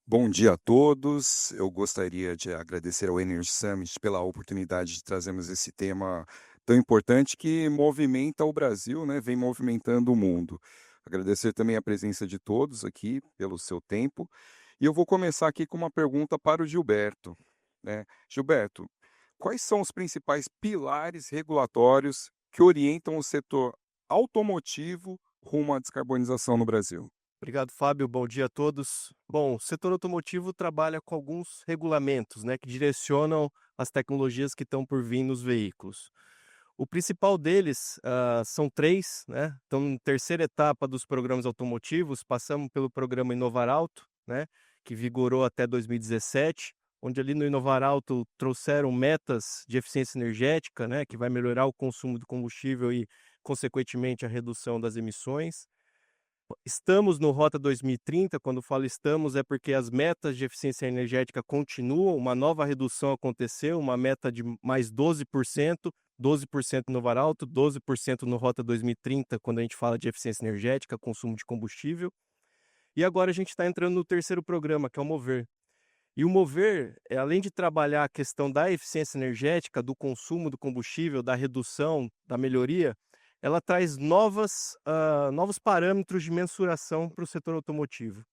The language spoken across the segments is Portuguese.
Bom dia a todos. Eu gostaria de agradecer ao Energy Summit pela oportunidade de trazermos esse tema tão importante que movimenta o Brasil, né, vem movimentando o mundo. Agradecer também a presença de todos aqui pelo seu tempo. E eu vou começar aqui com uma pergunta para o Gilberto, né. Gilberto, quais são os principais pilares regulatórios que orientam o setor automotivo rumo à descarbonização no Brasil? Obrigado, Fábio. Bom dia a todos. Bom, o setor automotivo trabalha com alguns regulamentos, né, que direcionam as tecnologias que estão por vir nos veículos. O principal deles são três, né? Então, na terceira etapa dos programas automotivos, passamos pelo programa Inovar Alto, né, que vigorou até 2017, onde ali no Inovar Alto trouxeram metas de eficiência energética, né, que vai melhorar o consumo do combustível e, consequentemente, a redução das emissões. Estamos no Rota 2030, quando falo estamos, é porque as metas de eficiência energética continuam, uma nova redução aconteceu, uma meta de mais 12%, 12% no Varalto, 12% no Rota 2030, quando a gente fala de eficiência energética, consumo de combustível. E agora a gente está entrando no terceiro programa, que é o Mover. E o Mover, além de trabalhar a questão da eficiência energética, do consumo do combustível, da redução, da melhoria, ela traz novos parâmetros de mensuração para o setor automotivo.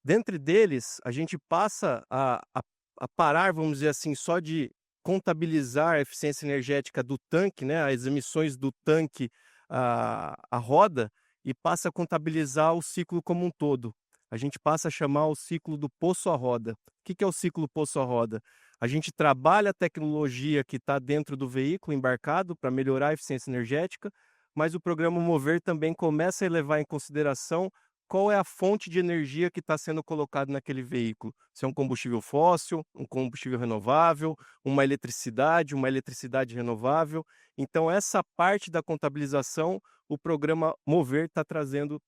Dentre deles, a gente passa a parar, vamos dizer assim, só de contabilizar a eficiência energética do tanque, né, as emissões do tanque à roda, e passa a contabilizar o ciclo como um todo. A gente passa a chamar o ciclo do poço à roda. O que é o ciclo poço à roda? A gente trabalha a tecnologia que está dentro do veículo embarcado para melhorar a eficiência energética, mas o programa Mover também começa a levar em consideração qual é a fonte de energia que está sendo colocada naquele veículo. Se é um combustível fóssil, um combustível renovável, uma eletricidade renovável. Então, essa parte da contabilização, o programa Mover está trazendo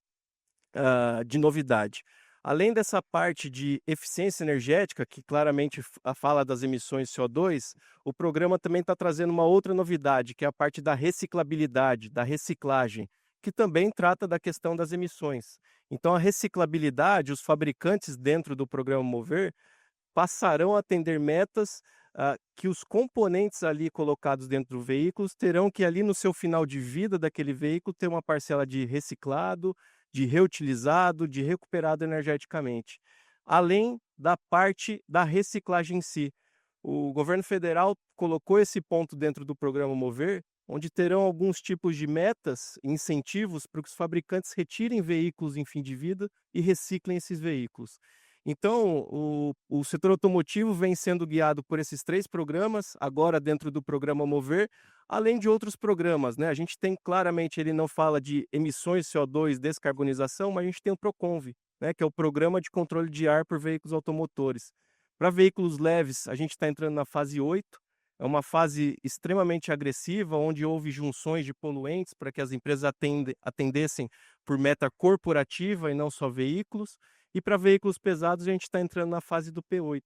de novidade. Além dessa parte de eficiência energética, que claramente fala das emissões de CO2, o programa também está trazendo uma outra novidade, que é a parte da reciclabilidade, da reciclagem, que também trata da questão das emissões. Então, a reciclabilidade, os fabricantes dentro do programa Mover passarão a atender metas que os componentes ali colocados dentro do veículo terão que ali no seu final de vida daquele veículo ter uma parcela de reciclado, de reutilizado, de recuperado energeticamente. Além da parte da reciclagem em si. O governo federal colocou esse ponto dentro do programa Mover, onde terão alguns tipos de metas, incentivos para que os fabricantes retirem veículos em fim de vida e reciclem esses veículos. Então, o setor automotivo vem sendo guiado por esses três programas, agora dentro do programa Mover, além de outros programas, né? A gente tem claramente, ele não fala de emissões de CO2, descarbonização, mas a gente tem o Proconv, né? Que é o Programa de Controle de Ar por Veículos Automotores. Para veículos leves, a gente está entrando na fase 8. É uma fase extremamente agressiva, onde houve junções de poluentes para que as empresas atendessem por meta corporativa e não só veículos. E para veículos pesados, a gente está entrando na fase do P8.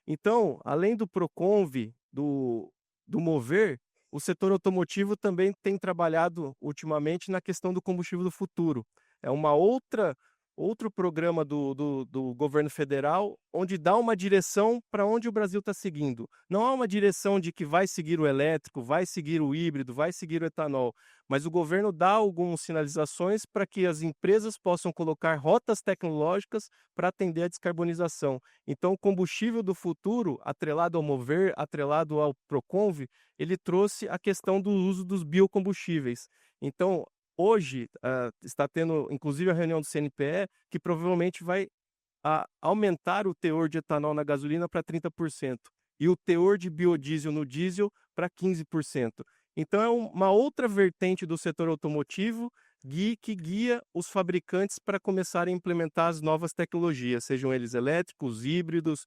Então, além do Proconv, do Mover, o setor automotivo também tem trabalhado ultimamente na questão do combustível do futuro. É uma outro programa do governo federal, onde dá uma direção para onde o Brasil está seguindo. Não há uma direção de que vai seguir o elétrico, vai seguir o híbrido, vai seguir o etanol, mas o governo dá algumas sinalizações para que as empresas possam colocar rotas tecnológicas para atender a descarbonização. Então, o combustível do futuro, atrelado ao Mover, atrelado ao Proconv, ele trouxe a questão do uso dos biocombustíveis. Então, hoje, está tendo inclusive a reunião do CNPE, que provavelmente vai aumentar o teor de etanol na gasolina para 30% e o teor de biodiesel no diesel para 15%. Então é uma outra vertente do setor automotivo que guia os fabricantes para começarem a implementar as novas tecnologias, sejam eles elétricos, híbridos,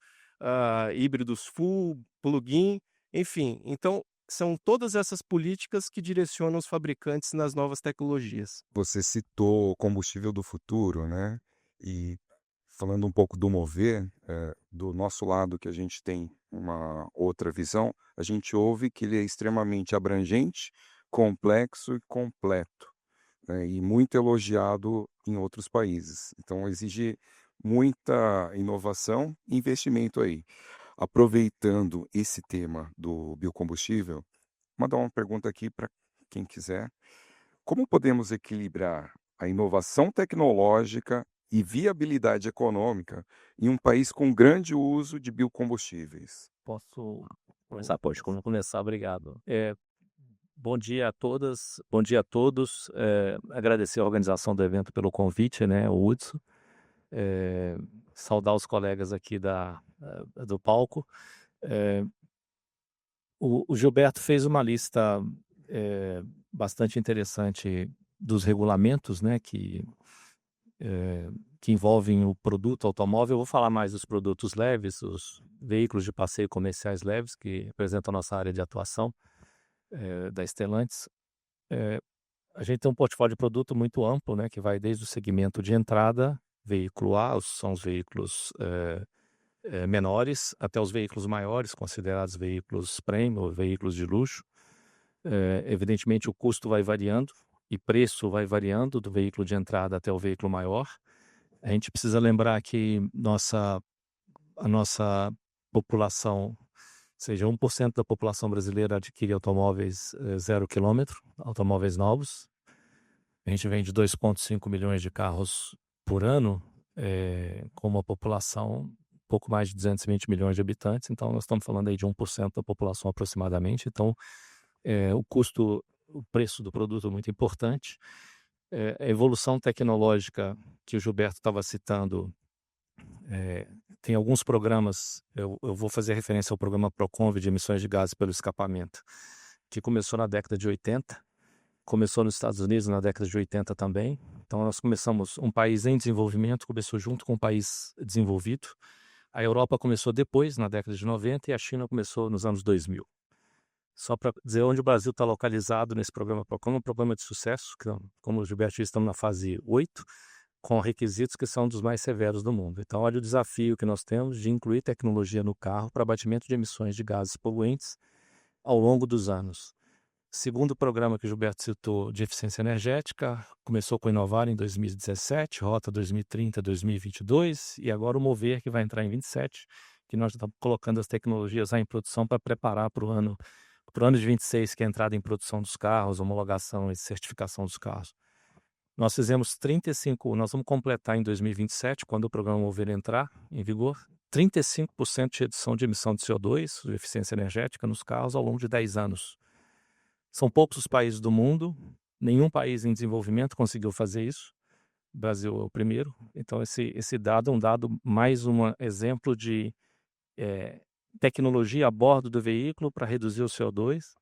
híbridos full, plug-in, enfim. Então são todas essas políticas que direcionam os fabricantes nas novas tecnologias. Você citou combustível do futuro, né, e falando um pouco do mover, do nosso lado que a gente tem uma outra visão, a gente ouve que ele é extremamente abrangente, complexo e completo, né, e muito elogiado em outros países. Então exige muita inovação e investimento aí. Aproveitando esse tema do biocombustível, mandar uma pergunta aqui para quem quiser. Como podemos equilibrar a inovação tecnológica e viabilidade econômica em um país com grande uso de biocombustíveis? Posso começar? Pode começar, obrigado. Bom dia a todas, bom dia a todos. Agradecer a organização do evento pelo convite, né, o Hudson. Saudar os colegas aqui do palco. O Gilberto fez uma lista bastante interessante dos regulamentos, né, que envolvem o produto automóvel. Eu vou falar mais dos produtos leves, os veículos de passeio comerciais leves, que representam a nossa área de atuação da Stellantis. A gente tem um portfólio de produto muito amplo, né, que vai desde o segmento de entrada, veículo A, são os veículos menores, até os veículos maiores, considerados veículos premium ou veículos de luxo. Evidentemente, o custo vai variando e preço vai variando do veículo de entrada até o veículo maior. A gente precisa lembrar que a nossa população, ou seja, 1% da população brasileira adquire automóveis 0 quilômetro, automóveis novos. A gente vende 2,5 milhões de carros por ano, com uma população pouco mais de 220 milhões de habitantes. Então, nós estamos falando aí de 1% da população aproximadamente. Então, o preço do produto é muito importante. A evolução tecnológica que o Gilberto estava citando, tem alguns programas, eu vou fazer referência ao programa Proconv de emissões de gases pelo escapamento, que começou na década de 80, começou nos Estados Unidos na década de 80 também. Então nós começamos, um país em desenvolvimento começou junto com um país desenvolvido. A Europa começou depois, na década de 90, e a China começou nos anos 2000. Só para dizer onde o Brasil está localizado nesse programa Procon, um programa de sucesso, que, como o Gilberto disse, estamos na fase 8, com requisitos que são dos mais severos do mundo. Então, olha o desafio que nós temos de incluir tecnologia no carro para abatimento de emissões de gases poluentes ao longo dos anos. Segundo programa que o Gilberto citou, de eficiência energética, começou com o Inovar em 2017, Rota 2030-2022, e agora o Mover, que vai entrar em 27, que nós estamos colocando as tecnologias em produção para preparar para o ano de 26, que é a entrada em produção dos carros, homologação e certificação dos carros. Nós fizemos 35, nós vamos completar em 2027, quando o programa Mover entrar em vigor, 35% de redução de emissão de CO2, de eficiência energética nos carros ao longo de 10 anos. São poucos os países do mundo, nenhum país em desenvolvimento conseguiu fazer isso. O Brasil é o primeiro. Então, esse dado é um dado, mais um exemplo de tecnologia a bordo do veículo para reduzir o CO2,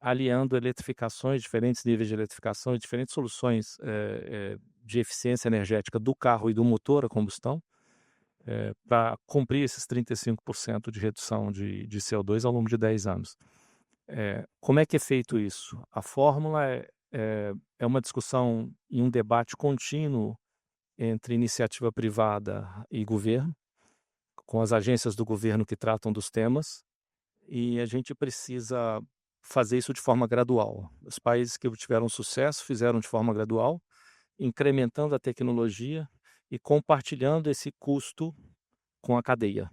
aliando eletrificações, diferentes níveis de eletrificação e diferentes soluções de eficiência energética do carro e do motor a combustão, para cumprir esses 35% de redução de CO2 ao longo de 10 anos. Como é que é feito isso? A fórmula é uma discussão e um debate contínuo entre iniciativa privada e governo, com as agências do governo que tratam dos temas, e a gente precisa fazer isso de forma gradual. Os países que tiveram sucesso fizeram de forma gradual, incrementando a tecnologia e compartilhando esse custo com a cadeia.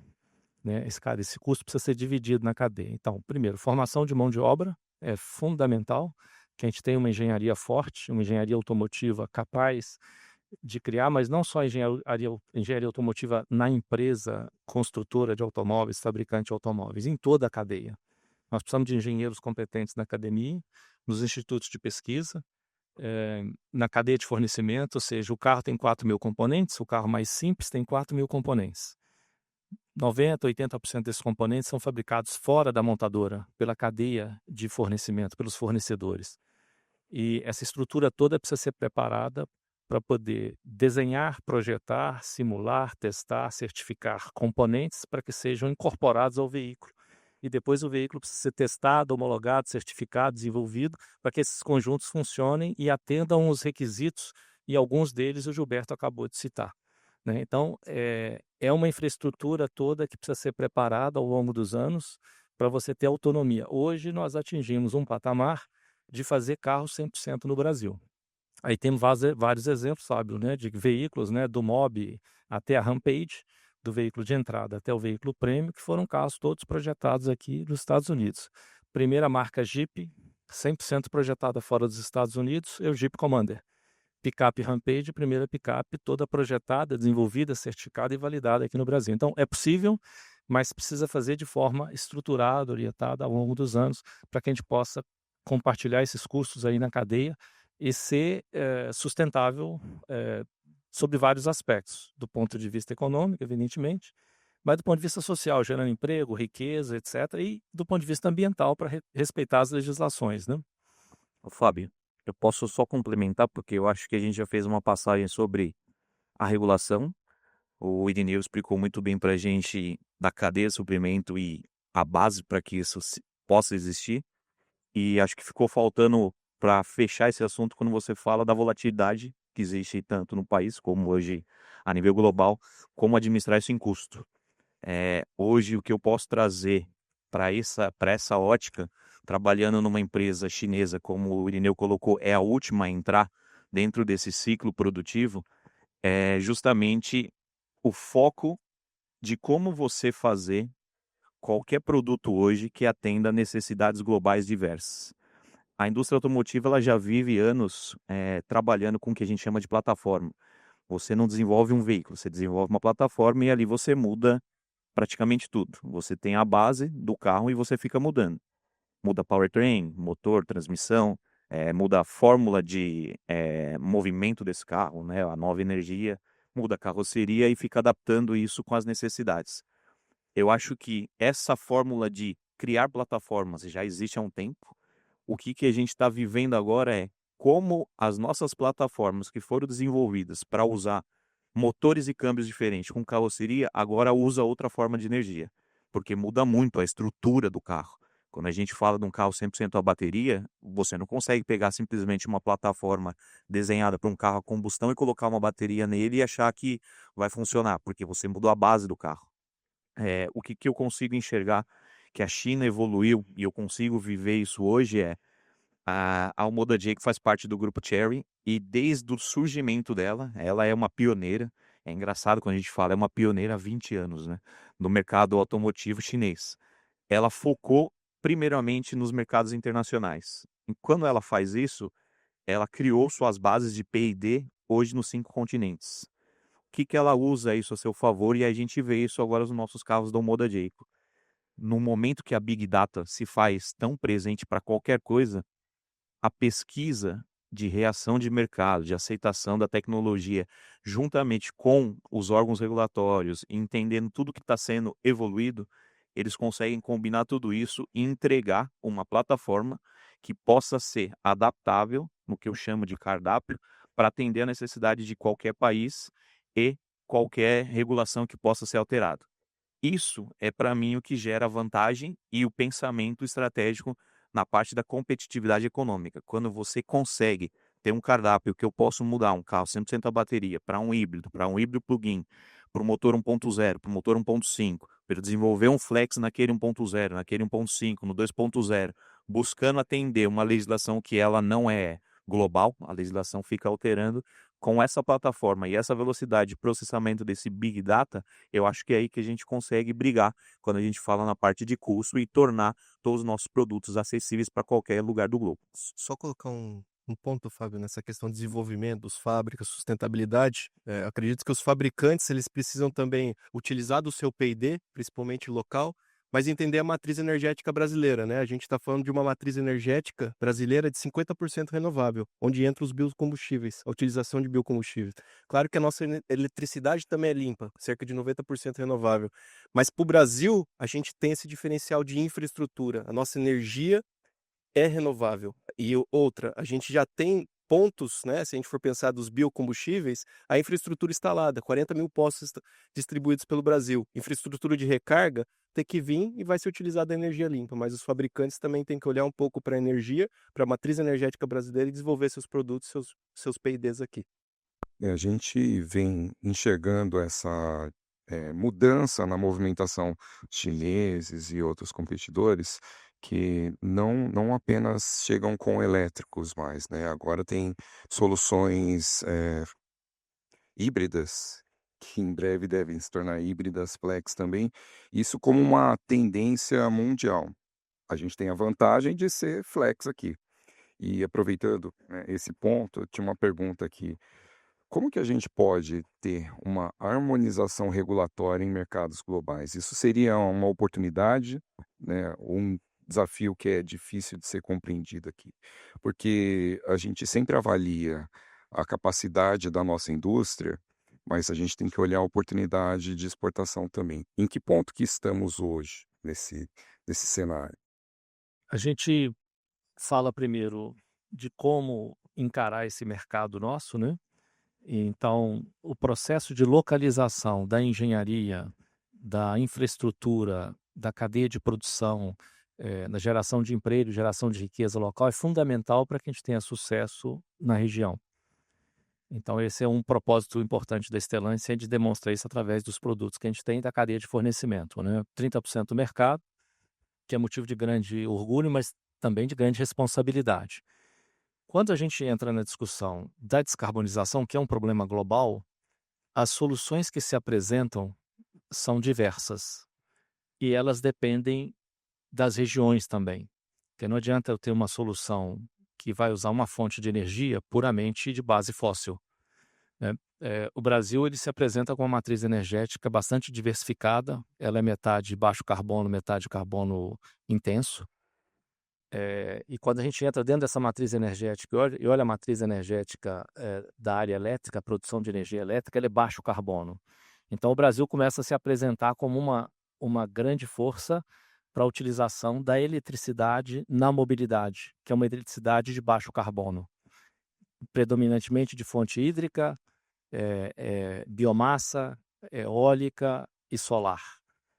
Né? Esse custo precisa ser dividido na cadeia. Então, primeiro, formação de mão de obra é fundamental, que a gente tenha uma engenharia forte, uma engenharia automotiva capaz de criar, mas não só engenharia automotiva na empresa construtora de automóveis, fabricante de automóveis, em toda a cadeia. Nós precisamos de engenheiros competentes na academia, nos institutos de pesquisa, na cadeia de fornecimento, ou seja, o carro tem 4.000 componentes, o carro mais simples tem 4.000 componentes. 90%, 80% desses componentes são fabricados fora da montadora, pela cadeia de fornecimento, pelos fornecedores. E essa estrutura toda precisa ser preparada para poder desenhar, projetar, simular, testar, certificar componentes para que sejam incorporados ao veículo. E depois o veículo precisa ser testado, homologado, certificado, desenvolvido, para que esses conjuntos funcionem e atendam os requisitos, e alguns deles o Gilberto acabou de citar. Né? Então, é uma infraestrutura toda que precisa ser preparada ao longo dos anos para você ter autonomia. Hoje nós atingimos um patamar de fazer carro 100% no Brasil. Aí temos vários exemplos, Fábio, né, de veículos, né, do Mobi até a Rampage, do veículo de entrada até o veículo Premium, que foram carros todos projetados aqui nos Estados Unidos. Primeira marca Jeep, 100% projetada fora dos Estados Unidos, é o Jeep Commander. Picape Rampage, primeira picape toda projetada, desenvolvida, certificada e validada aqui no Brasil. Então, é possível, mas precisa fazer de forma estruturada, orientada ao longo dos anos, para que a gente possa compartilhar esses custos aí na cadeia e ser sustentável sobre vários aspectos, do ponto de vista econômico, evidentemente, mas do ponto de vista social, gerando emprego, riqueza, etc., e do ponto de vista ambiental, para respeitar as legislações, né? Ô, Fábio, eu posso só complementar, porque eu acho que a gente já fez uma passagem sobre a regulação. O Irineu explicou muito bem para a gente da cadeia de suprimento e a base para que isso possa existir. E acho que ficou faltando para fechar esse assunto quando você fala da volatilidade que existe tanto no país como hoje a nível global, como administrar isso em custo. Hoje o que eu posso trazer para essa ótica, trabalhando numa empresa chinesa, como o Irineu colocou, é a última a entrar dentro desse ciclo produtivo, é justamente o foco de como você fazer qualquer produto hoje que atenda necessidades globais diversas. A indústria automotiva ela já vive anos trabalhando com o que a gente chama de plataforma. Você não desenvolve um veículo, você desenvolve uma plataforma e ali você muda praticamente tudo. Você tem a base do carro e você fica mudando. Muda powertrain, motor, transmissão, muda a fórmula de movimento desse carro, né, a nova energia, muda a carroceria e fica adaptando isso com as necessidades. Eu acho que essa fórmula de criar plataformas já existe há um tempo. O que a gente está vivendo agora é como as nossas plataformas que foram desenvolvidas para usar motores e câmbios diferentes com carroceria, agora usa outra forma de energia, porque muda muito a estrutura do carro. Quando a gente fala de um carro 100% a bateria, você não consegue pegar simplesmente uma plataforma desenhada para um carro a combustão e colocar uma bateria nele e achar que vai funcionar, porque você mudou a base do carro. O que eu consigo enxergar que a China evoluiu e eu consigo viver isso hoje a Almoda J, que faz parte do grupo Chery, e desde o surgimento dela, ela é uma pioneira. É engraçado quando a gente fala, é uma pioneira há 20 anos, né, no mercado automotivo chinês. Ela focou primeiramente nos mercados internacionais. E quando ela faz isso, ela criou suas bases de P&D hoje nos 5 continentes. O que ela usa isso a seu favor? E a gente vê isso agora nos nossos carros da Almoda J. No momento que a Big Data se faz tão presente para qualquer coisa, a pesquisa de reação de mercado, de aceitação da tecnologia, juntamente com os órgãos regulatórios, entendendo tudo que está sendo evoluído, eles conseguem combinar tudo isso e entregar uma plataforma que possa ser adaptável, no que eu chamo de cardápio, para atender a necessidade de qualquer país e qualquer regulação que possa ser alterada. Isso é, para mim, o que gera vantagem e o pensamento estratégico na parte da competitividade econômica. Quando você consegue ter um cardápio que eu posso mudar um carro 100% a bateria para um híbrido plug-in, para o motor 1.0, para o motor 1.5, para desenvolver um flex naquele 1.0, naquele 1.5, no 2.0, buscando atender uma legislação que ela não é global, a legislação fica alterando, com essa plataforma e essa velocidade de processamento desse Big Data, eu acho que é aí que a gente consegue brigar quando a gente fala na parte de custo e tornar todos os nossos produtos acessíveis para qualquer lugar do globo. Só colocar um ponto, Fábio, nessa questão de desenvolvimento das fábricas, sustentabilidade. Acredito que os fabricantes eles precisam também utilizar do seu P&D, principalmente local, mas entender a matriz energética brasileira, né? A gente está falando de uma matriz energética brasileira de 50% renovável, onde entra os biocombustíveis, a utilização de biocombustíveis. Claro que a nossa eletricidade também é limpa, cerca de 90% renovável, mas para o Brasil, a gente tem esse diferencial de infraestrutura. A nossa energia é renovável. E outra, a gente já tem pontos, né, se a gente for pensar dos biocombustíveis, a infraestrutura instalada, 40.000 postos distribuídos pelo Brasil. Infraestrutura de recarga tem que vir e vai ser utilizada a energia limpa, mas os fabricantes também têm que olhar um pouco para a energia, para a matriz energética brasileira e desenvolver seus produtos, seus P&Ds aqui. A gente vem enxergando essa mudança na movimentação chineses e outros competidores, que não apenas chegam com elétricos mais, né, agora tem soluções, híbridas, que em breve devem se tornar híbridas flex também, isso como uma tendência mundial. A gente tem a vantagem de ser flex aqui. E aproveitando, né, esse ponto, eu tinha uma pergunta aqui. Como que a gente pode ter uma harmonização regulatória em mercados globais? Isso seria uma oportunidade, né, ou um desafio que é difícil de ser compreendido aqui? Porque a gente sempre avalia a capacidade da nossa indústria, mas a gente tem que olhar a oportunidade de exportação também. Em que ponto que estamos hoje nesse cenário? A gente fala primeiro de como encarar esse mercado nosso, né? Então, o processo de localização da engenharia, da infraestrutura, da cadeia de produção, da geração de emprego, geração de riqueza local é fundamental para que a gente tenha sucesso na região. Então, esse é um propósito importante da Stellantis, é de demonstrar isso através dos produtos que a gente tem da cadeia de fornecimento, né? 30% do mercado, que é motivo de grande orgulho, mas também de grande responsabilidade. Quando a gente entra na discussão da descarbonização, que é um problema global, as soluções que se apresentam são diversas e elas dependem das regiões também. Porque não adianta eu ter uma solução que vai usar uma fonte de energia puramente de base fóssil, né? O Brasil ele se apresenta com uma matriz energética bastante diversificada, ela é metade baixo carbono, metade carbono intenso. E quando a gente entra dentro dessa matriz energética e olha a matriz energética da área elétrica, a produção de energia elétrica, ela é baixo carbono. Então o Brasil começa a se apresentar como uma grande força para a utilização da eletricidade na mobilidade, que é uma eletricidade de baixo carbono, predominantemente de fonte hídrica, biomassa, eólica e solar,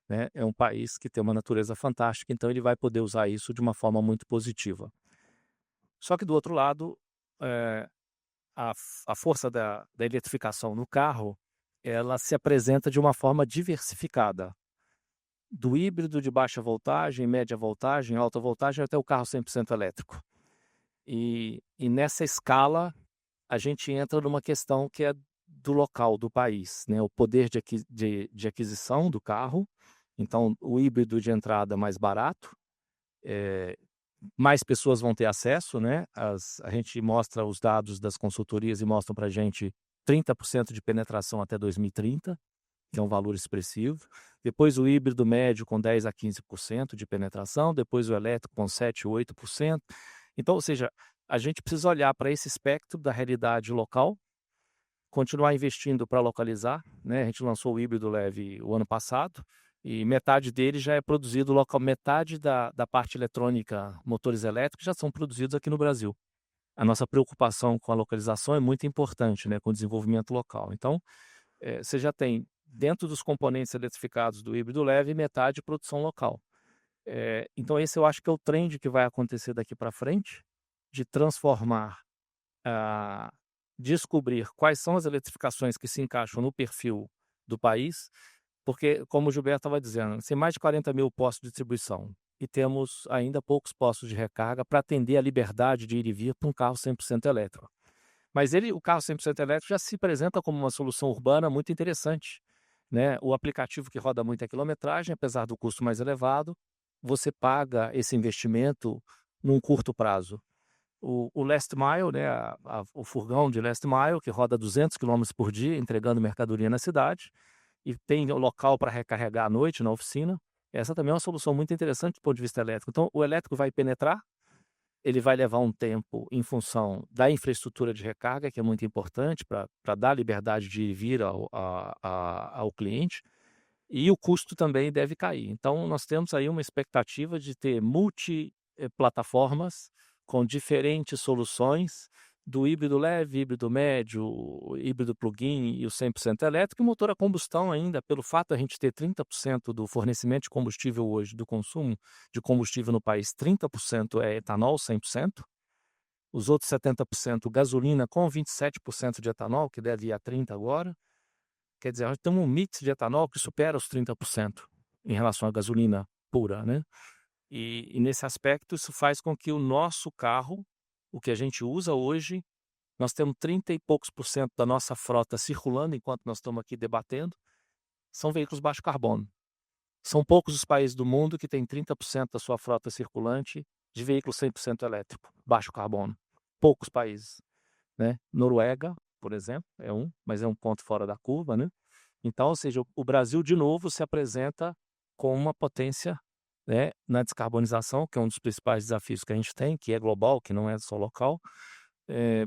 né? É um país que tem uma natureza fantástica, então ele vai poder usar isso de uma forma muito positiva. Só que do outro lado, a força da eletrificação no carro, ela se apresenta de uma forma diversificada, do híbrido de baixa voltagem, média voltagem, alta voltagem, até o carro 100% elétrico. E nessa escala, a gente entra numa questão que é do local, do país, né? O poder de aquisição do carro. Então, o híbrido de entrada mais barato, mais pessoas vão ter acesso, né? A gente mostra os dados das consultorias e mostram para a gente 30% de penetração até 2030, que é um valor expressivo. Depois o híbrido médio com 10 a 15% de penetração, depois o elétrico com 7, 8%. Então, ou seja, a gente precisa olhar para esse espectro da realidade local, continuar investindo para localizar, né? A gente lançou o híbrido leve o ano passado e metade dele já é produzido local, metade da parte eletrônica, motores elétricos já são produzidos aqui no Brasil. A nossa preocupação com a localização é muito importante, né? Com o desenvolvimento local. Então, você já tem dentro dos componentes eletrificados do híbrido leve metade de produção local. Então esse eu acho que é o trend que vai acontecer daqui para frente, de transformar, descobrir quais são as eletrificações que se encaixam no perfil do país, porque, como o Gilberto estava dizendo, tem mais de 40 mil postos de distribuição e temos ainda poucos postos de recarga para atender a liberdade de ir e vir para um carro 100% elétrico. Mas o carro 100% elétrico já se apresenta como uma solução urbana muito interessante, né? O aplicativo que roda muita quilometragem, apesar do custo mais elevado, você paga esse investimento num curto prazo. O last mile, né, o furgão de last mile, que roda 200 km por dia, entregando mercadoria na cidade, e tem o local para recarregar à noite na oficina. Essa também é uma solução muito interessante do ponto de vista elétrico. Então, o elétrico vai penetrar, ele vai levar um tempo em função da infraestrutura de recarga, que é muito importante para dar liberdade de ir e vir ao cliente, e o custo também deve cair. Então, nós temos aí uma expectativa de ter multiplataformas com diferentes soluções, do híbrido leve, híbrido médio, híbrido plug-in e o 100% elétrico, e motor a combustão ainda, pelo fato de a gente ter 30% do fornecimento de combustível hoje, do consumo de combustível no país, 30% é etanol, 100%, os outros 70% gasolina com 27% de etanol, que deve ir a 30% agora. Quer dizer, nós temos um mix de etanol que supera os 30% em relação à gasolina pura, né? E nesse aspecto, isso faz com que o nosso carro, o que a gente usa hoje, nós temos 30 e poucos por cento da nossa frota circulando enquanto nós estamos aqui debatendo, são veículos baixo carbono. São poucos os países do mundo que têm 30% da sua frota circulante de veículo 100% elétrico, baixo carbono. Poucos países, né? Noruega, por exemplo, é um, mas é um ponto fora da curva, né? Então, ou seja, o Brasil de novo se apresenta como uma potência, né, na descarbonização, que é um dos principais desafios que a gente tem, que é global, que não é só local, eh,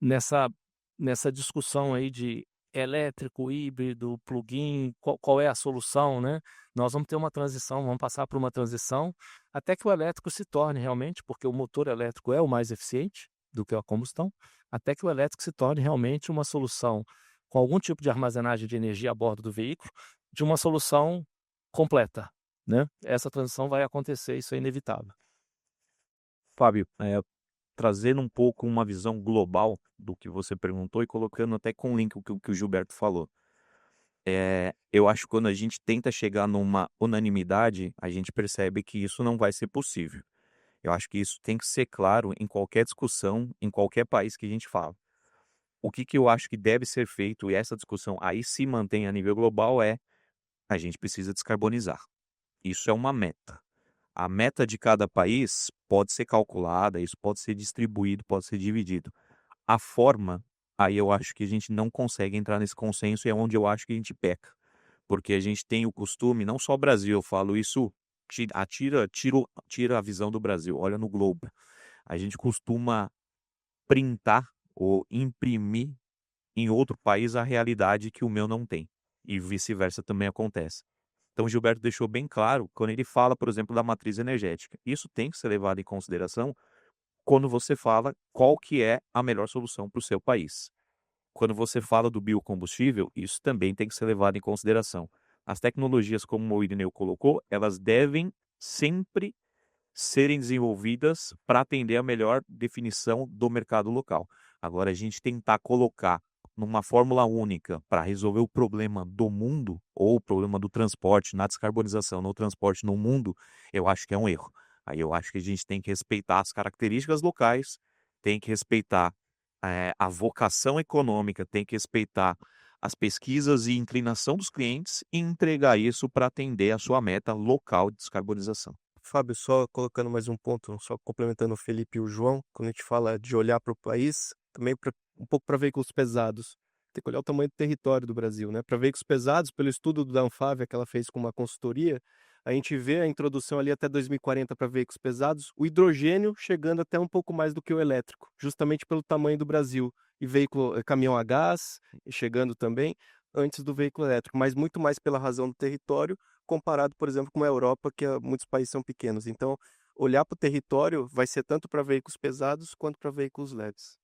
nessa discussão aí de elétrico, híbrido, plug-in, qual é a solução, né? Nós vamos ter uma transição, vamos passar por uma transição até que o elétrico se torne realmente, porque o motor elétrico é o mais eficiente do que a combustão, até que o elétrico se torne realmente uma solução com algum tipo de armazenagem de energia a bordo do veículo, de uma solução completa, né? Essa transição vai acontecer, isso é inevitável. Fábio, trazendo um pouco uma visão global do que você perguntou e colocando até com o link o que o Gilberto falou. Eu acho que quando a gente tenta chegar numa unanimidade, a gente percebe que isso não vai ser possível. Eu acho que isso tem que ser claro em qualquer discussão, em qualquer país que a gente fala. O que eu acho que deve ser feito, e essa discussão aí se mantém a nível global, é a gente precisa descarbonizar. Isso é uma meta. A meta de cada país pode ser calculada, isso pode ser distribuído, pode ser dividido. A forma, aí eu acho que a gente não consegue entrar nesse consenso e é onde eu acho que a gente peca. Porque a gente tem o costume, não só o Brasil, eu falo isso, tira a visão do Brasil, olha no globo. A gente costuma printar ou imprimir em outro país a realidade que o meu não tem. E vice-versa também acontece. Então, o Gilberto deixou bem claro quando ele fala, por exemplo, da matriz energética. Isso tem que ser levado em consideração quando você fala qual que é a melhor solução para o seu país. Quando você fala do biocombustível, isso também tem que ser levado em consideração. As tecnologias, como o Irineu colocou, elas devem sempre serem desenvolvidas para atender a melhor definição do mercado local. Agora, a gente tentar colocar numa fórmula única para resolver o problema do mundo ou o problema do transporte, na descarbonização, no transporte no mundo, eu acho que é um erro. Aí eu acho que a gente tem que respeitar as características locais, tem que respeitar a vocação econômica, tem que respeitar as pesquisas e inclinação dos clientes e entregar isso para atender a sua meta local de descarbonização. Fábio, só colocando mais um ponto, só complementando o Felipe e o João, quando a gente fala de olhar para o país, também um pouco para veículos pesados. Tem que olhar o tamanho do território do Brasil, né? Para veículos pesados, pelo estudo da Anfávia que ela fez com uma consultoria, a gente vê a introdução ali até 2040 para veículos pesados, o hidrogênio chegando até um pouco mais do que o elétrico, justamente pelo tamanho do Brasil. E veículo, caminhão a gás, chegando também, antes do veículo elétrico, mas muito mais pela razão do território, comparado, por exemplo, com a Europa, que muitos países são pequenos. Então, olhar para o território vai ser tanto para veículos pesados quanto para veículos leves.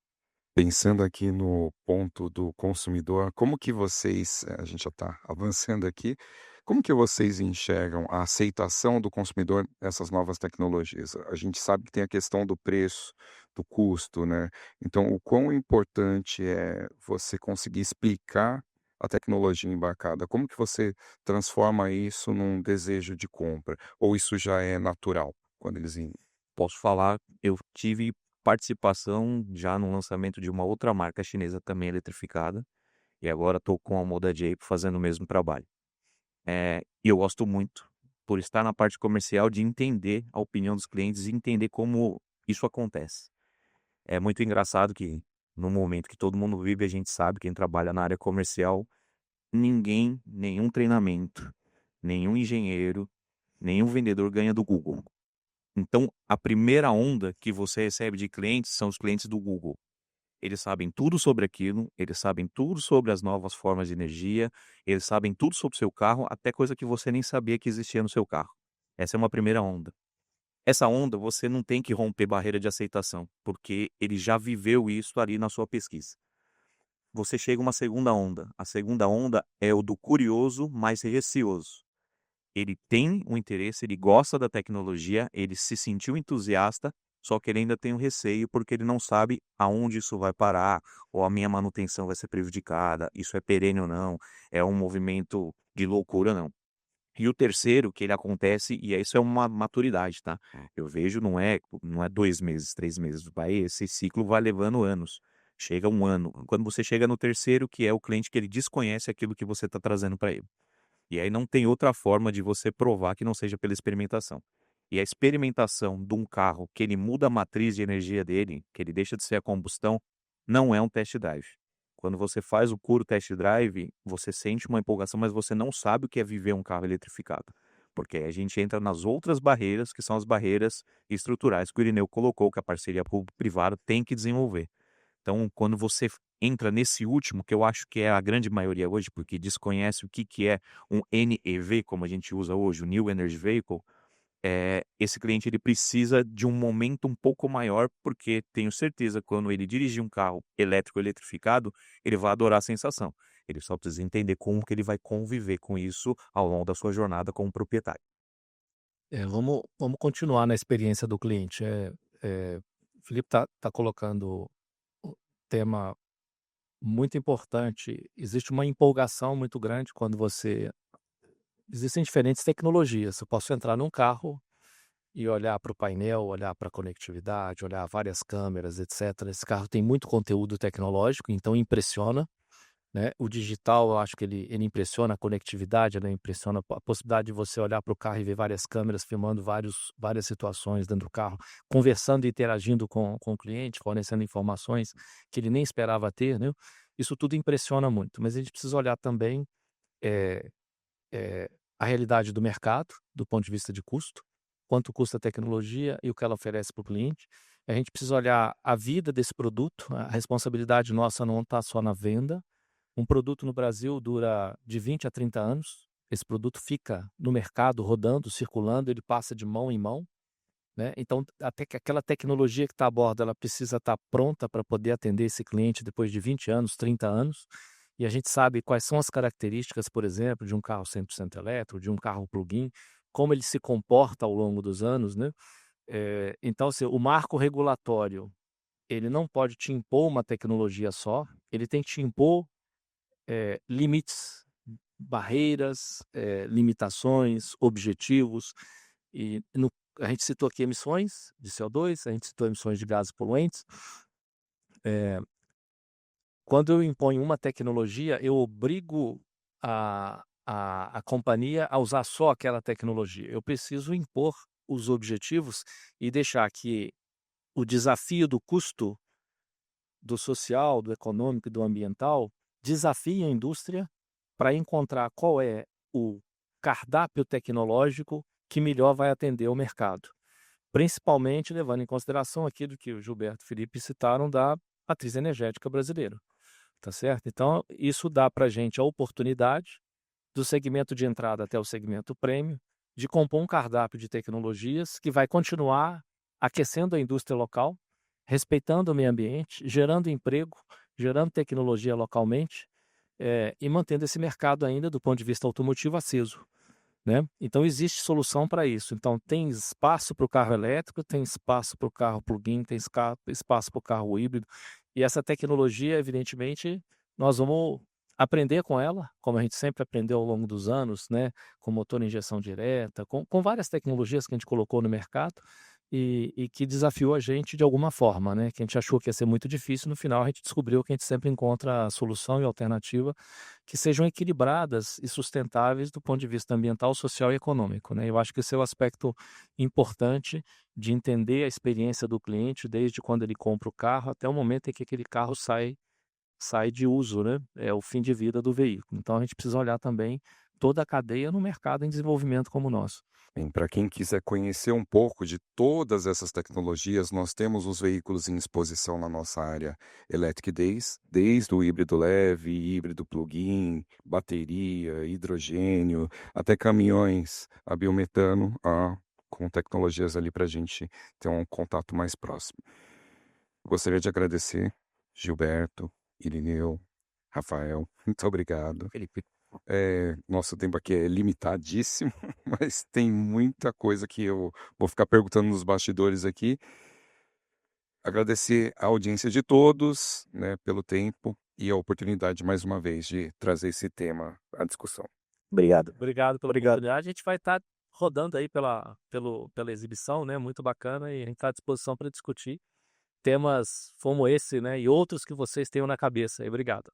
Pensando aqui no ponto do consumidor, como que vocês, a gente já está avançando aqui, como que vocês enxergam a aceitação do consumidor dessas novas tecnologias? A gente sabe que tem a questão do preço, do custo, né? Então, o quão importante é você conseguir explicar a tecnologia embarcada? Como que você transforma isso num desejo de compra? Ou isso já é natural quando eles Posso falar, eu tive participação já no lançamento de uma outra marca chinesa também eletrificada, e agora estou com a Moda J fazendo o mesmo trabalho. E eu gosto muito, por estar na parte comercial, de entender a opinião dos clientes e entender como isso acontece. É muito engraçado que, no momento que todo mundo vive, a gente sabe, quem trabalha na área comercial, ninguém, nenhum treinamento, nenhum engenheiro, nenhum vendedor ganha do Google. Então, a primeira onda que você recebe de clientes são os clientes do Google. Eles sabem tudo sobre aquilo, eles sabem tudo sobre as novas formas de energia, eles sabem tudo sobre o seu carro, até coisa que você nem sabia que existia no seu carro. Essa é uma primeira onda. Essa onda você não tem que romper barreira de aceitação, porque ele já viveu isso ali na sua pesquisa. Você chega uma segunda onda. A segunda onda é o do curioso, mais receoso. Ele tem um interesse, ele gosta da tecnologia, ele se sentiu entusiasta, só que ele ainda tem um receio porque ele não sabe aonde isso vai parar, ou a minha manutenção vai ser prejudicada, isso é perene ou não, é um movimento de loucura ou não. E o terceiro, que ele acontece, e isso é uma maturidade, tá? Eu vejo, não é 2 meses, 3 meses, esse ciclo vai levando anos. Chega um ano. Quando você chega no terceiro, que é o cliente que ele desconhece aquilo que você está trazendo para ele. E aí não tem outra forma de você provar que não seja pela experimentação. E a experimentação de um carro que ele muda a matriz de energia dele, que ele deixa de ser a combustão, não é um test drive. Quando você faz o puro test drive, você sente uma empolgação, mas você não sabe o que é viver um carro eletrificado. Porque aí a gente entra nas outras barreiras, que são as barreiras estruturais que o Irineu colocou, que a parceria público-privada tem que desenvolver. Então, quando você entra nesse último, que eu acho que é a grande maioria hoje, porque desconhece o que é um NEV, como a gente usa hoje, o New Energy Vehicle, esse cliente ele precisa de um momento um pouco maior, porque tenho certeza que quando ele dirigir um carro elétrico eletrificado, ele vai adorar a sensação. Ele só precisa entender como que ele vai conviver com isso ao longo da sua jornada como proprietário. Vamos continuar na experiência do cliente. O Felipe tá colocando um tema muito importante. Existe uma empolgação muito grande quando existem diferentes tecnologias. Eu posso entrar num carro e olhar para o painel, olhar para a conectividade, olhar várias câmeras, etc. Esse carro tem muito conteúdo tecnológico, então impressiona, né? O digital, eu acho que ele impressiona a conectividade, ele impressiona a possibilidade de você olhar para o carro e ver várias câmeras filmando várias situações dentro do carro, conversando e interagindo com o cliente, fornecendo informações que ele nem esperava ter, né? Isso tudo impressiona muito, mas a gente precisa olhar também eh, a realidade do mercado, do ponto de vista de custo, quanto custa a tecnologia e o que ela oferece para o cliente. A gente precisa olhar a vida desse produto, a responsabilidade nossa não está só na venda. Um produto no Brasil dura de 20 a 30 anos. Esse produto fica no mercado, rodando, circulando, ele passa de mão em mão, né? Então, até que aquela tecnologia que está a bordo, ela precisa estar pronta para poder atender esse cliente depois de 20 anos, 30 anos. E a gente sabe quais são as características, por exemplo, de um carro 100% elétrico, de um carro plug-in, como ele se comporta ao longo dos anos, né? Então, assim, o marco regulatório, ele não pode te impor uma tecnologia só, ele tem que te impor limites, barreiras, limitações, objetivos. E a gente citou aqui emissões de CO2, a gente citou emissões de gases poluentes. Quando eu imponho uma tecnologia, eu obrigo a companhia a usar só aquela tecnologia. Eu preciso impor os objetivos e deixar que o desafio do custo, do social, do econômico e do ambiental desafie a indústria para encontrar qual é o cardápio tecnológico que melhor vai atender o mercado. Principalmente levando em consideração aquilo que o Gilberto e o Felipe citaram da matriz energética brasileira. Tá certo? Então, isso dá para a gente a oportunidade, do segmento de entrada até o segmento premium, de compor um cardápio de tecnologias que vai continuar aquecendo a indústria local, respeitando o meio ambiente, gerando emprego, gerando tecnologia localmente, e mantendo esse mercado ainda, do ponto de vista automotivo, aceso, né? Então, existe solução para isso. Então, tem espaço para o carro elétrico, tem espaço para o carro plug-in, tem espaço para o carro híbrido. E essa tecnologia, evidentemente, nós vamos aprender com ela, como a gente sempre aprendeu ao longo dos anos, né? Com motor em injeção direta, com várias tecnologias que a gente colocou no mercado e que desafiou a gente de alguma forma, né? Que a gente achou que ia ser muito difícil, no final a gente descobriu que a gente sempre encontra a solução e alternativa que sejam equilibradas e sustentáveis do ponto de vista ambiental, social e econômico, né? Eu acho que esse é o aspecto importante de entender a experiência do cliente desde quando ele compra o carro até o momento em que aquele carro sai de uso, né? É o fim de vida do veículo. Então a gente precisa olhar também toda a cadeia no mercado em desenvolvimento como o nosso. Bem, para quem quiser conhecer um pouco de todas essas tecnologias, nós temos os veículos em exposição na nossa área Electric Days, desde o híbrido leve, híbrido plug-in, bateria, hidrogênio, até caminhões a biometano, com tecnologias ali para a gente ter um contato mais próximo. Gostaria de agradecer, Gilberto, Irineu, Rafael, muito obrigado. Felipe, Nosso tempo aqui é limitadíssimo, mas tem muita coisa que eu vou ficar perguntando nos bastidores aqui. Agradecer a audiência de todos, né, pelo tempo e a oportunidade, mais uma vez, de trazer esse tema à discussão. Obrigado. Obrigado pela Obrigado. oportunidade. A gente vai estar rodando aí pela exibição, né? Muito bacana, e a gente está à disposição para discutir temas como esse, né? E outros que vocês tenham na cabeça. Obrigado.